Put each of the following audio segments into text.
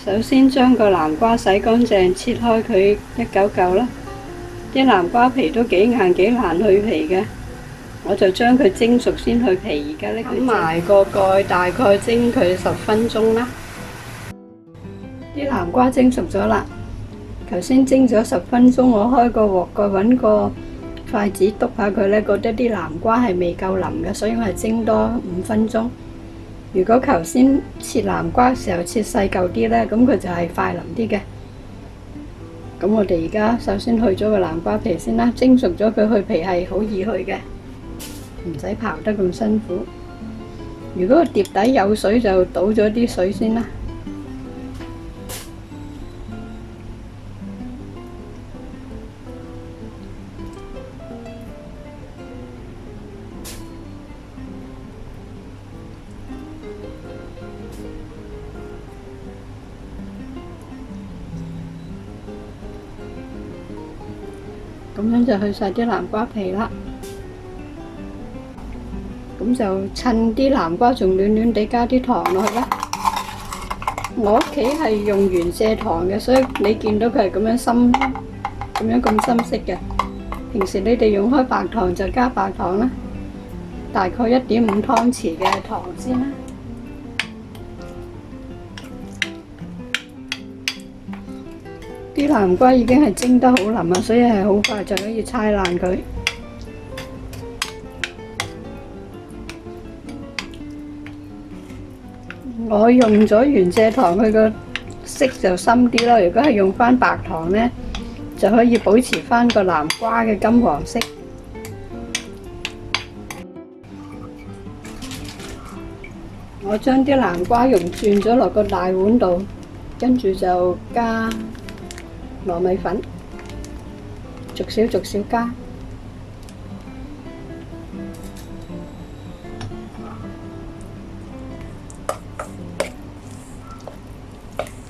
首先將個南瓜洗乾淨，切開佢一嚿嚿啦。啲南瓜皮都幾硬幾難去皮嘅，我就將佢蒸熟先去皮。而家呢，冚埋個蓋，大概蒸佢10分鐘啦。啲南瓜蒸熟咗啦，頭先蒸咗10分鐘，我開個鑊蓋，揾個筷子篤下佢呢，覺得啲南瓜係未夠腍嘅，所以我係蒸多5分鐘。如果頭先切南瓜嘅時候切細嚿啲呢，咁佢就係快腍啲嘅。咁我哋而家首先去咗個南瓜皮先啦，蒸熟咗佢去皮係好易去嘅，唔使刨得咁辛苦。如果個碟底有水就倒咗啲水先啦。咁樣就去晒啲南瓜皮啦。咁就趁啲南瓜仲暖暖地加啲糖落去啦。我屋企係用原蔗糖嘅，所以你見到佢係咁樣深，咁樣咁深色嘅。平時你哋用開白糖就加白糖啦，大概1.5湯匙嘅糖先啦。啲南瓜已經係蒸得好腍啊，所以係好快就可以搓爛佢。我用咗原蔗糖，佢個色就深啲咯。如果係用返白糖呢，就可以保持返個南瓜嘅金黃色。我將啲南瓜蓉轉咗落個大碗度，跟住就加糯米粉，逐少逐少加，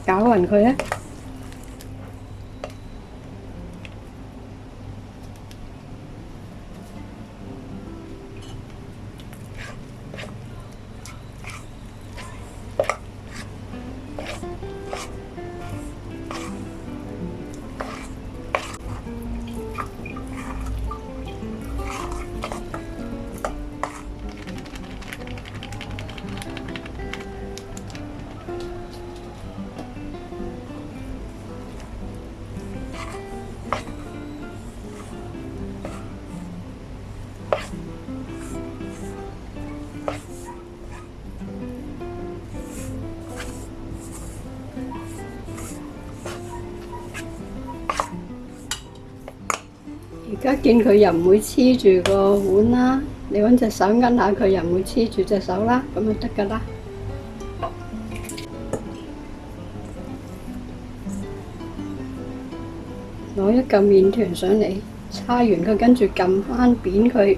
攪勻佢啊！而家見佢又唔會黐住個碗啦，你揾隻手握下佢又唔會黐住隻手啦，咁就得㗎啦。攞一嚿麵團上嚟，叉完佢，跟住撳翻扁佢，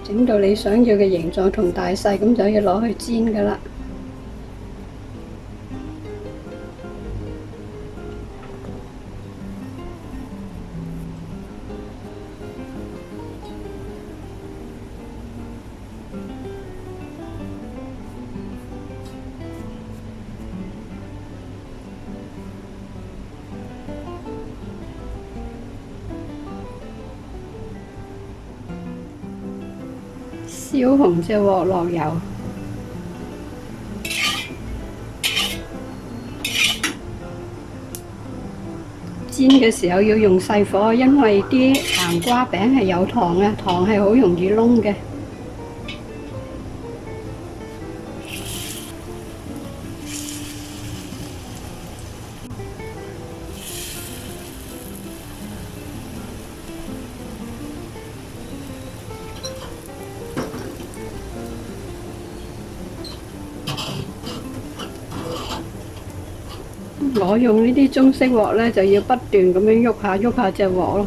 整到你想要嘅形狀同大細，咁就可以攞去煎㗎啦。燒紅隻鑊落油，煎嘅時候要用細火，因為啲南瓜餅係有糖嘅，糖係好容易燶嘅。我用呢啲中式鑊呢，就要不斷咁樣喐下隻鑊咯。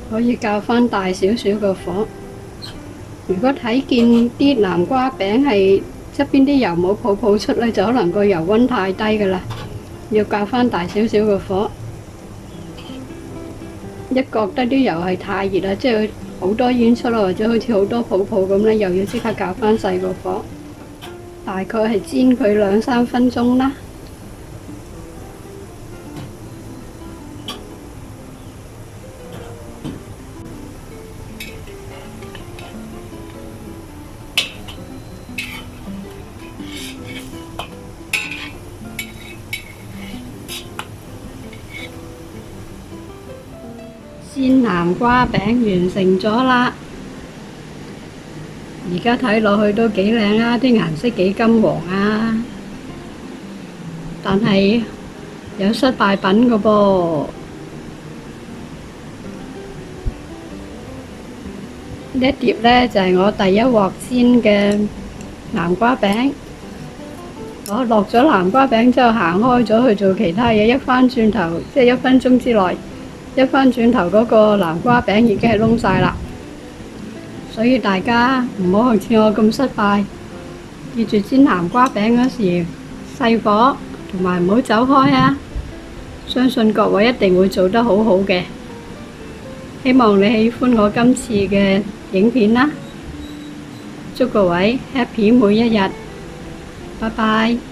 可以較返大少少個火。如果睇見啲南瓜餅係側邊啲油冇泡泡出咧，就可能個油溫太低㗎啦，要較返大少少個火。一覺得啲油係太熱啦，即係好多煙出啦，或者好似好多泡泡咁咧，又要即刻較返細個火，大概係煎佢2-3分鐘啦。煎南瓜餅完成咗啦，而家睇落去都幾靚啊，啲顏色幾金黃啊，但係有失敗品㗎噃。呢一碟呢，就係我第一鑊煎嘅南瓜餅。我落咗南瓜餅之後行開咗去做其他嘢，一返轉頭即係1分鐘之內。一返轉頭嗰個南瓜餅已經係燶晒啦，所以大家唔好好似我咁失敗，記住煎南瓜餅嗰時細火，同埋唔好走開啊！相信各位一定會做得好好嘅。希望你喜歡我今次嘅影片啦，祝各位 happy 每一日，拜拜。